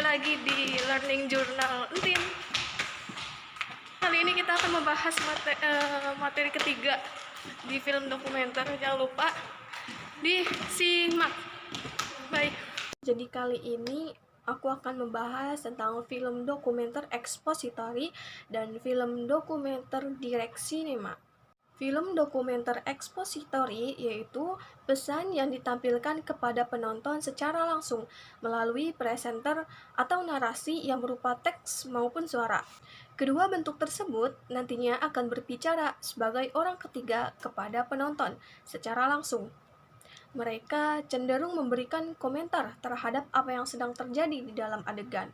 lagi di Learning Journal Entin. Kali ini kita akan membahas materi ketiga di film dokumenter. Jangan lupa disimak. Baik. Jadi kali ini aku akan membahas tentang film dokumenter ekspositori dan film dokumenter direct cinema. Film dokumenter ekspositori yaitu pesan yang ditampilkan kepada penonton secara langsung melalui presenter atau narasi yang berupa teks maupun suara. Kedua bentuk tersebut nantinya akan berbicara sebagai orang ketiga kepada penonton secara langsung. Mereka cenderung memberikan komentar terhadap apa yang sedang terjadi di dalam adegan,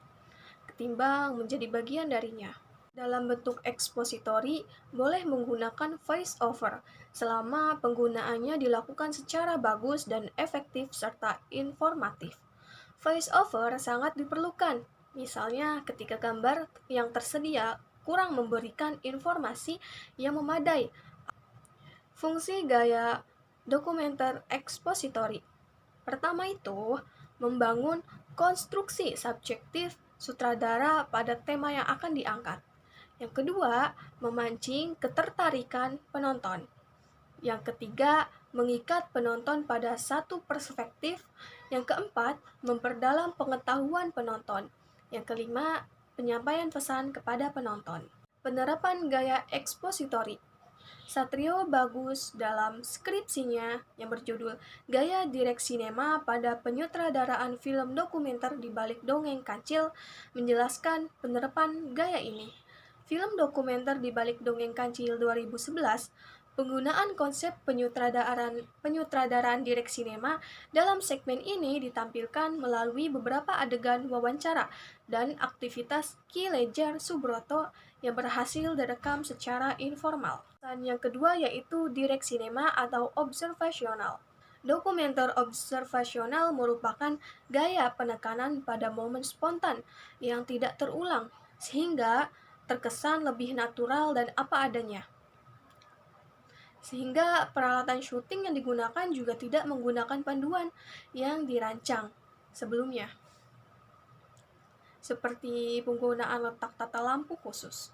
ketimbang menjadi bagian darinya. Dalam bentuk ekspositori, boleh menggunakan voice over selama penggunaannya dilakukan secara bagus dan efektif serta informatif. Voice over sangat diperlukan, misalnya ketika gambar yang tersedia kurang memberikan informasi yang memadai. Fungsi gaya dokumenter ekspositori. Pertama itu, membangun konstruksi subjektif sutradara pada tema yang akan diangkat. Yang kedua, memancing ketertarikan penonton. Yang ketiga, mengikat penonton pada satu perspektif. Yang keempat, memperdalam pengetahuan penonton. Yang kelima, penyampaian pesan kepada penonton. Penerapan gaya ekspositori. Satrio Bagus dalam skripsinya yang berjudul Gaya Direct Cinema pada Penyutradaraan Film Dokumenter di Balik Dongeng Kancil menjelaskan penerapan gaya ini. Film dokumenter di balik dongeng kancil 2011, penggunaan konsep penyutradaraan direct cinema dalam segmen ini ditampilkan melalui beberapa adegan wawancara dan aktivitas Ki Lejar Subroto yang berhasil direkam secara informal. Dan yang kedua yaitu direct cinema atau observasional. Dokumenter observasional merupakan gaya penekanan pada momen spontan yang tidak terulang, sehingga terkesan lebih natural dan apa adanya. Sehingga peralatan syuting yang digunakan juga tidak menggunakan panduan yang dirancang sebelumnya, seperti penggunaan letak tata lampu khusus.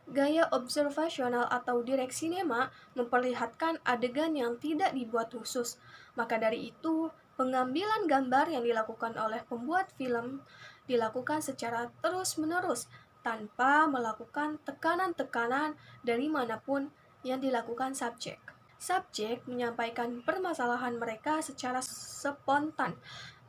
Gaya observasional atau direct cinema memperlihatkan adegan yang tidak dibuat khusus. Maka dari itu, pengambilan gambar yang dilakukan oleh pembuat film dilakukan secara terus-menerus tanpa melakukan tekanan-tekanan dari manapun yang dilakukan subjek. Subjek menyampaikan permasalahan mereka secara spontan,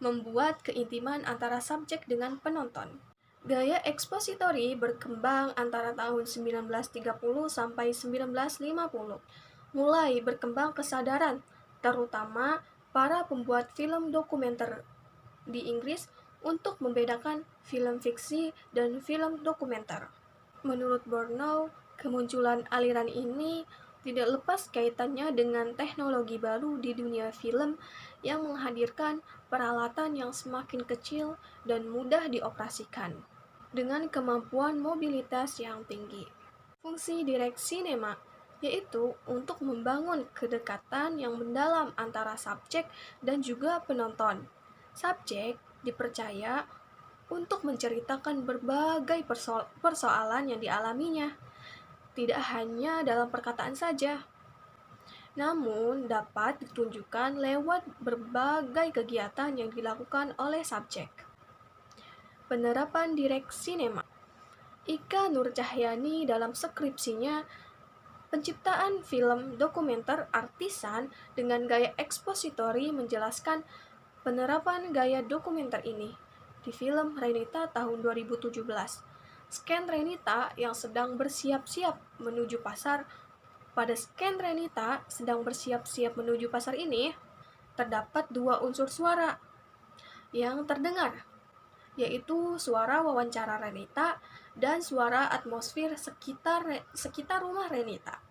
membuat keintiman antara subjek dengan penonton. Gaya ekspositori berkembang antara tahun 1930 sampai 1950. Mulai berkembang kesadaran, terutama para pembuat film dokumenter di Inggris untuk membedakan film fiksi dan film dokumenter. Menurut Bornow, kemunculan aliran ini tidak lepas kaitannya dengan teknologi baru di dunia film yang menghadirkan peralatan yang semakin kecil dan mudah dioperasikan, dengan kemampuan mobilitas yang tinggi. Fungsi direct cinema yaitu untuk membangun kedekatan yang mendalam antara subjek dan juga penonton. Subjek dipercaya untuk menceritakan berbagai persoalan yang dialaminya, tidak hanya dalam perkataan saja, namun dapat ditunjukkan lewat berbagai kegiatan yang dilakukan oleh subjek. Penerapan direct cinema. Ika Nurcahyani dalam skripsinya Penciptaan Film Dokumenter Artisan dengan Gaya Ekspositori menjelaskan penerapan gaya dokumenter ini di film Renita tahun 2017. Scan Renita yang sedang bersiap-siap menuju pasar. Pada scan Renita sedang bersiap-siap menuju pasar ini, terdapat dua unsur suara yang terdengar, yaitu suara wawancara Renita dan suara atmosfer sekitar rumah Renita.